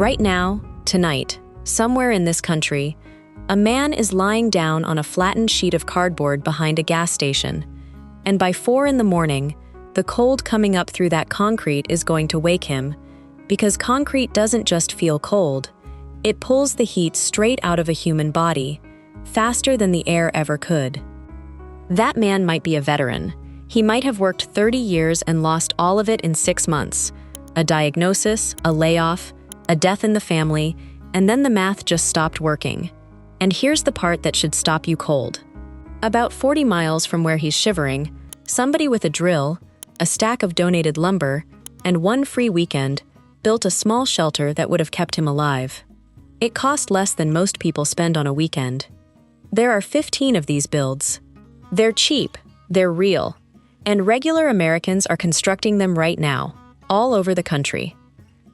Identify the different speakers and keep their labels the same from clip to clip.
Speaker 1: Right now, tonight, somewhere in this country, a man is lying down on a flattened sheet of cardboard behind a gas station. And by 4 in the morning, the cold coming up through that concrete is going to wake him, because concrete doesn't just feel cold, it pulls the heat straight out of a human body, faster than the air ever could. That man might be a veteran. He might have worked 30 years and lost all of it in 6 months. A diagnosis, a layoff, a death in the family, and then the math just stopped working. And here's the part that should stop you cold. About 40 miles from where he's shivering, somebody with a drill, a stack of donated lumber, and one free weekend built a small shelter that would have kept him alive. It cost less than most people spend on a weekend. There are 15 of these builds. They're cheap, they're real, and regular Americans are constructing them right now, all over the country.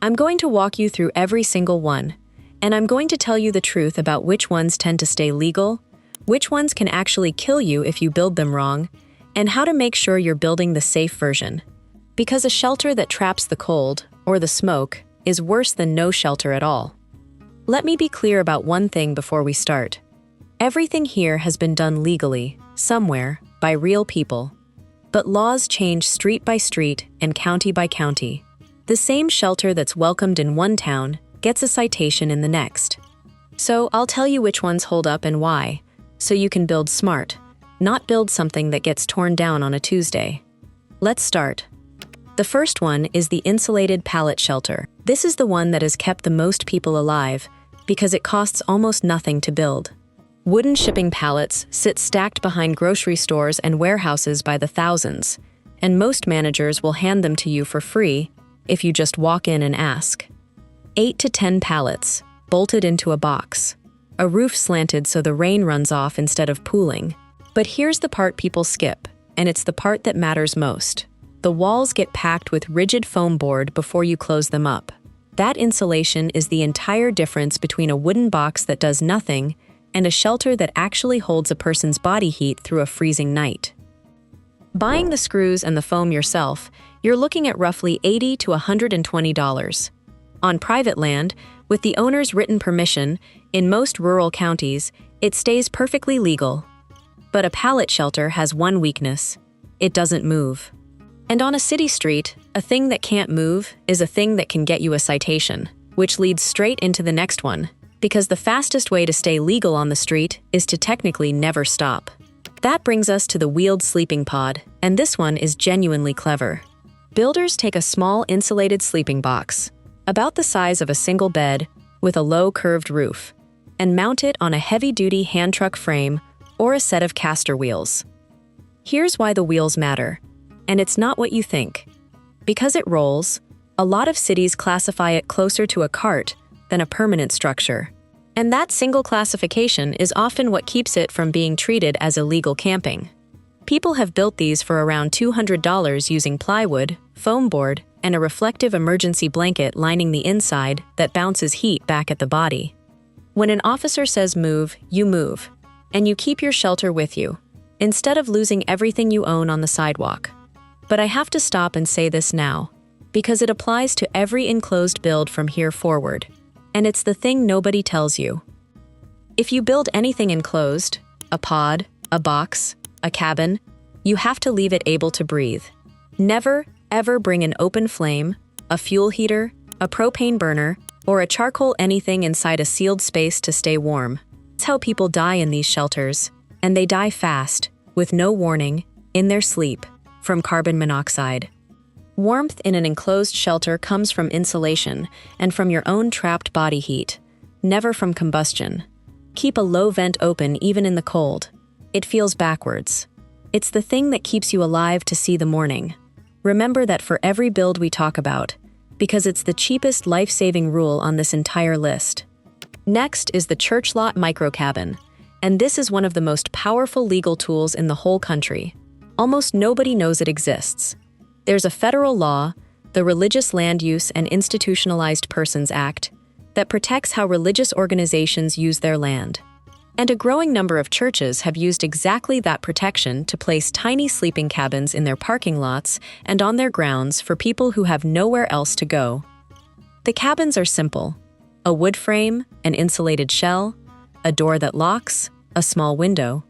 Speaker 1: I'm going to walk you through every single one, and I'm going to tell you the truth about which ones tend to stay legal, which ones can actually kill you if you build them wrong, and how to make sure you're building the safe version. Because a shelter that traps the cold, or the smoke, is worse than no shelter at all. Let me be clear about one thing before we start. Everything here has been done legally, somewhere, by real people. But laws change street by street and county by county. The same shelter that's welcomed in one town gets a citation in the next. So I'll tell you which ones hold up and why, so you can build smart, not build something that gets torn down on a Tuesday. Let's start. The first one is the insulated pallet shelter. This is the one that has kept the most people alive because it costs almost nothing to build. Wooden shipping pallets sit stacked behind grocery stores and warehouses by the thousands, and most managers will hand them to you for free if you just walk in and ask. 8 to 10 pallets, bolted into a box. A roof slanted so the rain runs off instead of pooling. But here's the part people skip, and it's the part that matters most. The walls get packed with rigid foam board before you close them up. That insulation is the entire difference between a wooden box that does nothing and a shelter that actually holds a person's body heat through a freezing night. Buying the screws and the foam yourself, you're looking at roughly $80 to $120. On private land, with the owner's written permission, in most rural counties, it stays perfectly legal. But a pallet shelter has one weakness: it doesn't move. And on a city street, a thing that can't move is a thing that can get you a citation, which leads straight into the next one, because the fastest way to stay legal on the street is to technically never stop. That brings us to the wheeled sleeping pod, and this one is genuinely clever. Builders take a small insulated sleeping box, about the size of a single bed, with a low curved roof, and mount it on a heavy-duty hand truck frame or a set of caster wheels. Here's why the wheels matter, and it's not what you think. Because it rolls, a lot of cities classify it closer to a cart than a permanent structure. And that single classification is often what keeps it from being treated as illegal camping. People have built these for around $200 using plywood, foam board, and a reflective emergency blanket lining the inside that bounces heat back at the body. When an officer says move, you move, and you keep your shelter with you, instead of losing everything you own on the sidewalk. But I have to stop and say this now, because it applies to every enclosed build from here forward. And it's the thing nobody tells you. If you build anything enclosed, a pod, a box, a cabin, you have to leave it able to breathe. Never, ever bring an open flame, a fuel heater, a propane burner, or a charcoal anything inside a sealed space to stay warm. That's how people die in these shelters, and they die fast, with no warning, in their sleep, from carbon monoxide. Warmth in an enclosed shelter comes from insulation and from your own trapped body heat, never from combustion. Keep a low vent open even in the cold. It feels backwards. It's the thing that keeps you alive to see the morning. Remember that for every build we talk about, because it's the cheapest life-saving rule on this entire list. Next is the church lot micro cabin, and this is one of the most powerful legal tools in the whole country. Almost nobody knows it exists. There's a federal law, the Religious Land Use and Institutionalized Persons Act, that protects how religious organizations use their land. And a growing number of churches have used exactly that protection to place tiny sleeping cabins in their parking lots and on their grounds for people who have nowhere else to go. The cabins are simple. A wood frame, an insulated shell, a door that locks, a small window.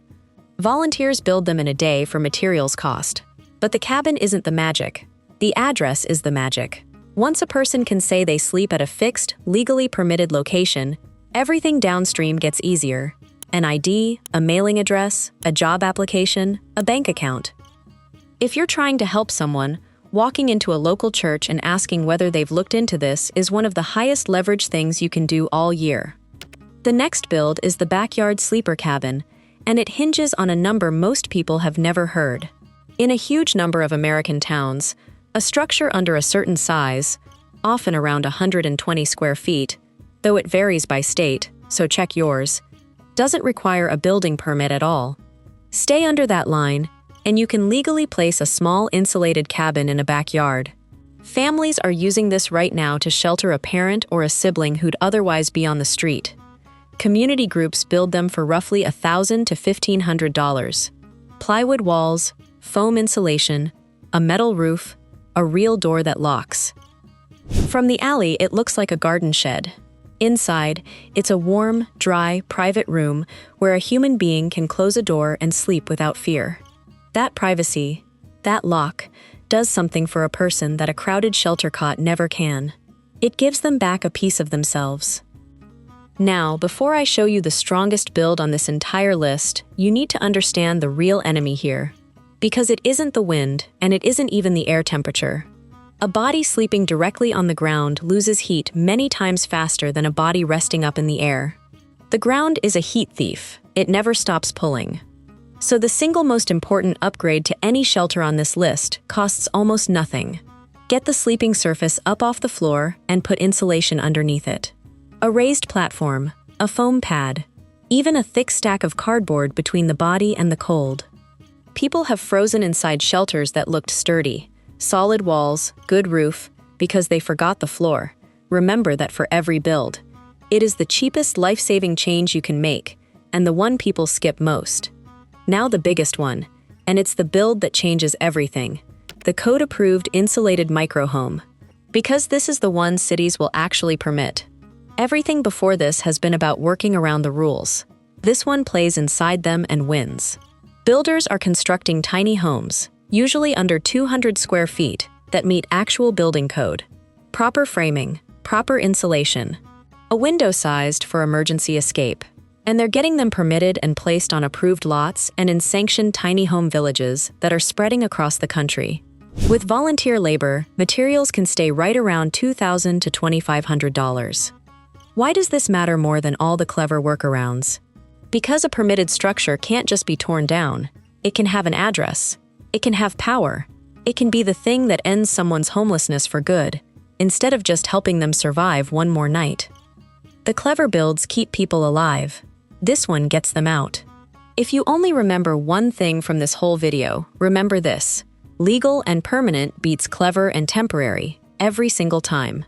Speaker 1: Volunteers build them in a day for materials cost. But the cabin isn't the magic. The address is the magic. Once a person can say they sleep at a fixed, legally permitted location, everything downstream gets easier. An ID, a mailing address, a job application, a bank account. If you're trying to help someone, walking into a local church and asking whether they've looked into this is one of the highest leverage things you can do all year. The next build is the backyard sleeper cabin, and it hinges on a number most people have never heard. In a huge number of American towns, a structure under a certain size, often around 120 square feet, though it varies by state, so check yours, doesn't require a building permit at all. Stay under that line, and you can legally place a small insulated cabin in a backyard. Families are using this right now to shelter a parent or a sibling who'd otherwise be on the street. Community groups build them for roughly $1,000 to $1,500. Plywood walls, foam insulation, a metal roof, a real door that locks. From the alley, it looks like a garden shed. Inside, it's a warm, dry, private room where a human being can close a door and sleep without fear. That privacy, that lock, does something for a person that a crowded shelter cot never can. It gives them back a piece of themselves. Now, before I show you the strongest build on this entire list, you need to understand the real enemy here. Because it isn't the wind, and it isn't even the air temperature. A body sleeping directly on the ground loses heat many times faster than a body resting up in the air. The ground is a heat thief. It never stops pulling. So the single most important upgrade to any shelter on this list costs almost nothing. Get the sleeping surface up off the floor and put insulation underneath it. A raised platform, a foam pad, even a thick stack of cardboard between the body and the cold. People have frozen inside shelters that looked sturdy. Solid walls, good roof, because they forgot the floor. Remember that for every build. It is the cheapest life-saving change you can make, and the one people skip most. Now the biggest one, and it's the build that changes everything. The code-approved insulated microhome. Because this is the one cities will actually permit. Everything before this has been about working around the rules. This one plays inside them and wins. Builders are constructing tiny homes, usually under 200 square feet, that meet actual building code. Proper framing, proper insulation. A window sized for emergency escape. And they're getting them permitted and placed on approved lots and in sanctioned tiny home villages that are spreading across the country. With volunteer labor, materials can stay right around $2,000 to $2,500. Why does this matter more than all the clever workarounds? Because a permitted structure can't just be torn down. It can have an address. It can have power. It can be the thing that ends someone's homelessness for good, instead of just helping them survive one more night. The clever builds keep people alive. This one gets them out. If you only remember one thing from this whole video, remember this. Legal and permanent beats clever and temporary, every single time.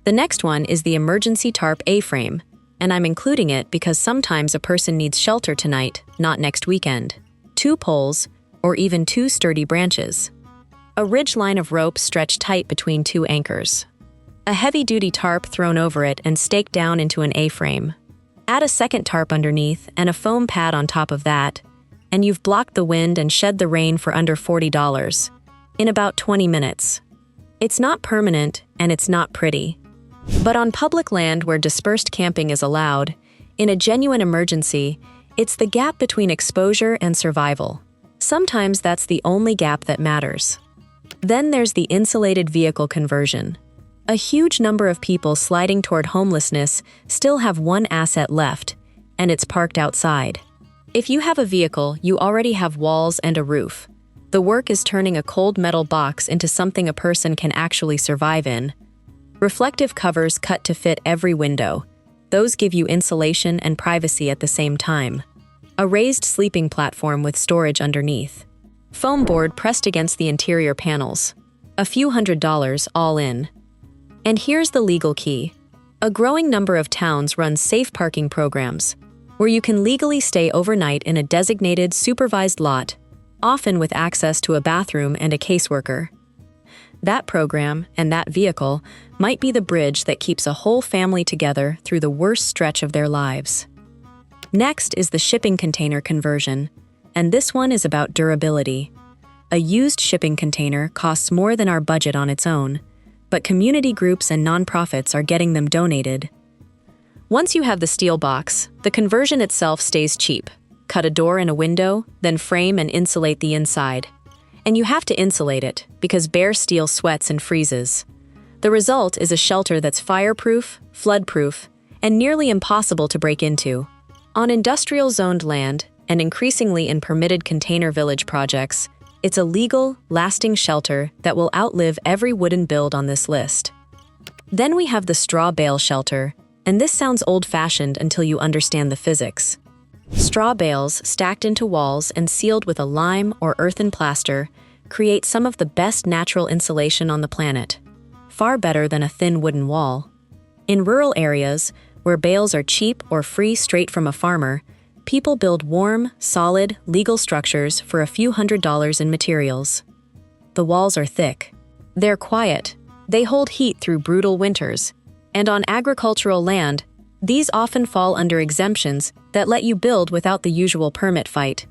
Speaker 1: The next one is the emergency tarp A-frame, and I'm including it because sometimes a person needs shelter tonight, not next weekend. 2 poles, or even 2 sturdy branches. A ridge line of rope stretched tight between 2 anchors. A heavy-duty tarp thrown over it and staked down into an A-frame. Add a second tarp underneath and a foam pad on top of that, and you've blocked the wind and shed the rain for under $40 in about 20 minutes. It's not permanent and it's not pretty. But on public land where dispersed camping is allowed, in a genuine emergency, it's the gap between exposure and survival. Sometimes that's the only gap that matters. Then there's the insulated vehicle conversion. A huge number of people sliding toward homelessness still have one asset left, and it's parked outside. If you have a vehicle, you already have walls and a roof. The work is turning a cold metal box into something a person can actually survive in. Reflective covers cut to fit every window. Those give you insulation and privacy at the same time. A raised sleeping platform with storage underneath. Foam board pressed against the interior panels. A few $100s all in. And here's the legal key. A growing number of towns run safe parking programs, where you can legally stay overnight in a designated, supervised lot, often with access to a bathroom and a caseworker. That program and that vehicle might be the bridge that keeps a whole family together through the worst stretch of their lives. Next is the shipping container conversion, and this one is about durability. A used shipping container costs more than our budget on its own, but community groups and nonprofits are getting them donated. Once you have the steel box, the conversion itself stays cheap. Cut a door and a window, then frame and insulate the inside. And you have to insulate it, because bare steel sweats and freezes. The result is a shelter that's fireproof, floodproof, and nearly impossible to break into. On industrial-zoned land, and increasingly in permitted container village projects, it's a legal, lasting shelter that will outlive every wooden build on this list. Then we have the straw bale shelter, and this sounds old-fashioned until you understand the physics. Straw bales stacked into walls and sealed with a lime or earthen plaster create some of the best natural insulation on the planet, far better than a thin wooden wall. In rural areas, where bales are cheap or free straight from a farmer, people build warm, solid, legal structures for a few $100s in materials. The walls are thick. They're quiet. They hold heat through brutal winters. And on agricultural land, these often fall under exemptions that let you build without the usual permit fight.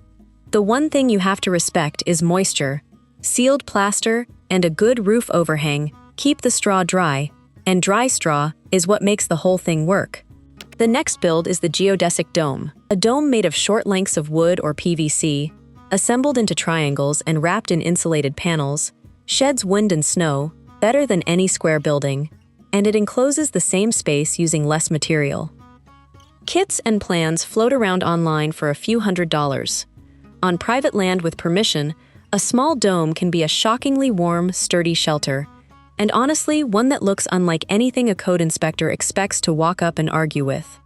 Speaker 1: The one thing you have to respect is moisture. Sealed plaster and a good roof overhang keep the straw dry, and dry straw is what makes the whole thing work. The next build is the geodesic dome, a dome made of short lengths of wood or PVC, assembled into triangles and wrapped in insulated panels, sheds wind and snow better than any square building, and it encloses the same space using less material. Kits and plans float around online for a few $100s. On private land with permission, a small dome can be a shockingly warm, sturdy shelter, and honestly, one that looks unlike anything a code inspector expects to walk up and argue with.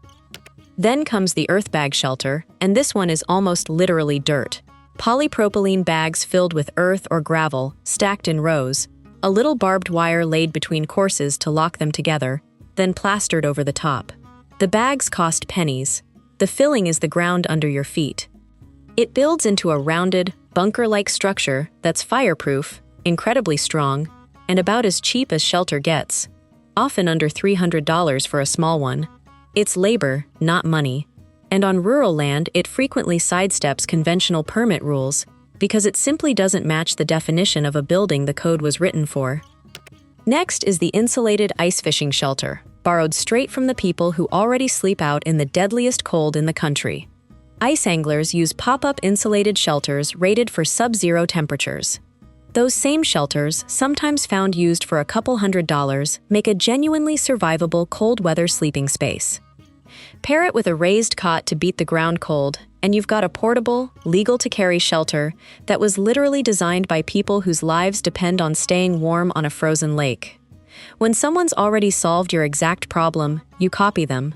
Speaker 1: Then comes the earth bag shelter, and this one is almost literally dirt. Polypropylene bags filled with earth or gravel, stacked in rows, a little barbed wire laid between courses to lock them together, then plastered over the top. The bags cost pennies. The filling is the ground under your feet. It builds into a rounded, bunker-like structure that's fireproof, incredibly strong, and about as cheap as shelter gets, often under $300 for a small one. It's labor, not money, and on rural land it frequently sidesteps conventional permit rules because it simply doesn't match the definition of a building the code was written for. Next is the insulated ice fishing shelter, borrowed straight from the people who already sleep out in the deadliest cold in the country. Ice anglers use pop-up insulated shelters rated for sub-zero temperatures. Those same shelters, sometimes found used for a couple $100s, make a genuinely survivable cold-weather sleeping space. Pair it with a raised cot to beat the ground cold, and you've got a portable, legal-to-carry shelter that was literally designed by people whose lives depend on staying warm on a frozen lake. When someone's already solved your exact problem, you copy them.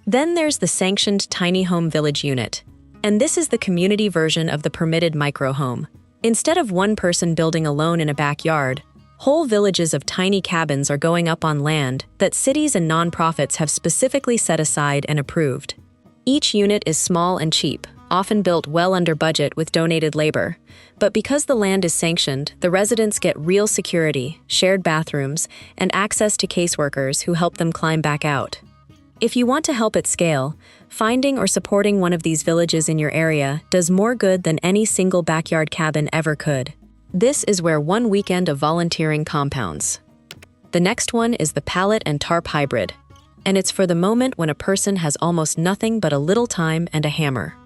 Speaker 1: Then there's the sanctioned tiny home village unit, and this is the community version of the permitted microhome. Instead of one person building alone in a backyard, whole villages of tiny cabins are going up on land that cities and nonprofits have specifically set aside and approved. Each unit is small and cheap, often built well under budget with donated labor. But because the land is sanctioned, the residents get real security, shared bathrooms, and access to caseworkers who help them climb back out. If you want to help at scale, finding or supporting one of these villages in your area does more good than any single backyard cabin ever could. This is where one weekend of volunteering compounds. The next one is the pallet and tarp hybrid, and it's for the moment when a person has almost nothing but a little time and a hammer.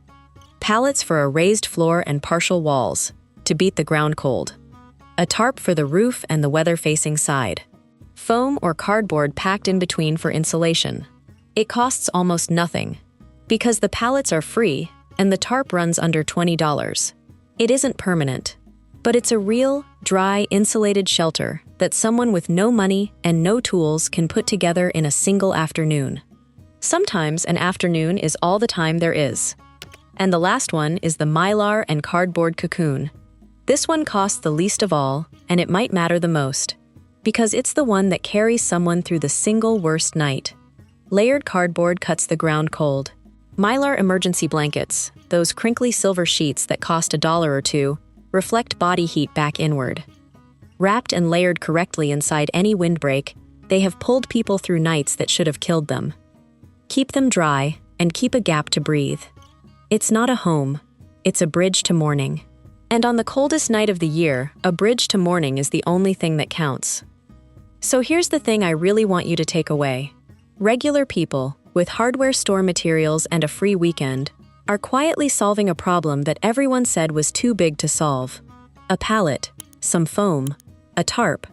Speaker 1: Pallets for a raised floor and partial walls, to beat the ground cold. A tarp for the roof and the weather-facing side. Foam or cardboard packed in between for insulation. It costs almost nothing, because the pallets are free and the tarp runs under $20. It isn't permanent, but it's a real, dry, insulated shelter that someone with no money and no tools can put together in a single afternoon. Sometimes an afternoon is all the time there is. And the last one is the mylar and cardboard cocoon. This one costs the least of all, and it might matter the most, because it's the one that carries someone through the single worst night. Layered cardboard cuts the ground cold. Mylar emergency blankets, those crinkly silver sheets that cost $1 or $2, reflect body heat back inward. Wrapped and layered correctly inside any windbreak, they have pulled people through nights that should have killed them. Keep them dry and keep a gap to breathe. It's not a home, it's a bridge to morning. And on the coldest night of the year, a bridge to morning is the only thing that counts. So here's the thing I really want you to take away. Regular people, with hardware store materials and a free weekend, are quietly solving a problem that everyone said was too big to solve. A pallet, some foam, a tarp,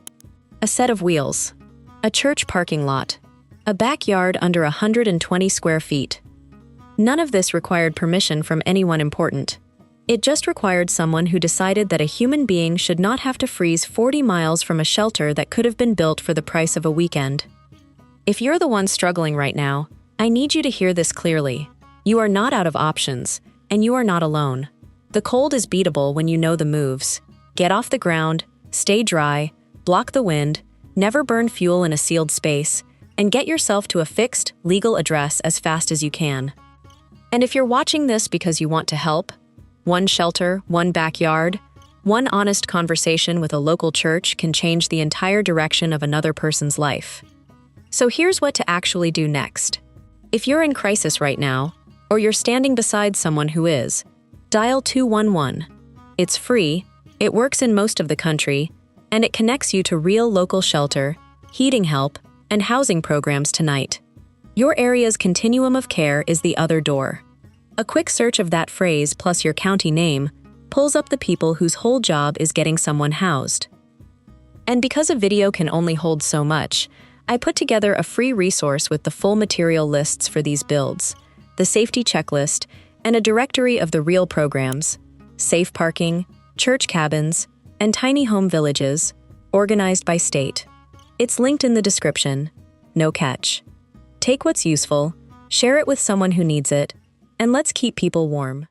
Speaker 1: a set of wheels, a church parking lot, a backyard under 120 square feet. None of this required permission from anyone important. It just required someone who decided that a human being should not have to freeze 40 miles from a shelter that could have been built for the price of a weekend. If you're the one struggling right now, I need you to hear this clearly. You are not out of options, and you are not alone. The cold is beatable when you know the moves. Get off the ground, stay dry, block the wind, never burn fuel in a sealed space, and get yourself to a fixed, legal address as fast as you can. And if you're watching this because you want to help, one shelter, one backyard, one honest conversation with a local church can change the entire direction of another person's life. So here's what to actually do next. If you're in crisis right now, or you're standing beside someone who is, dial 211. It's free, it works in most of the country, and it connects you to real local shelter, heating help, and housing programs tonight. Your area's continuum of care is the other door. A quick search of that phrase plus your county name pulls up the people whose whole job is getting someone housed. And because a video can only hold so much, I put together a free resource with the full material lists for these builds, the safety checklist, and a directory of the real programs, safe parking, church cabins, and tiny home villages, organized by state. It's linked in the description. No catch. Take what's useful, share it with someone who needs it, and let's keep people warm.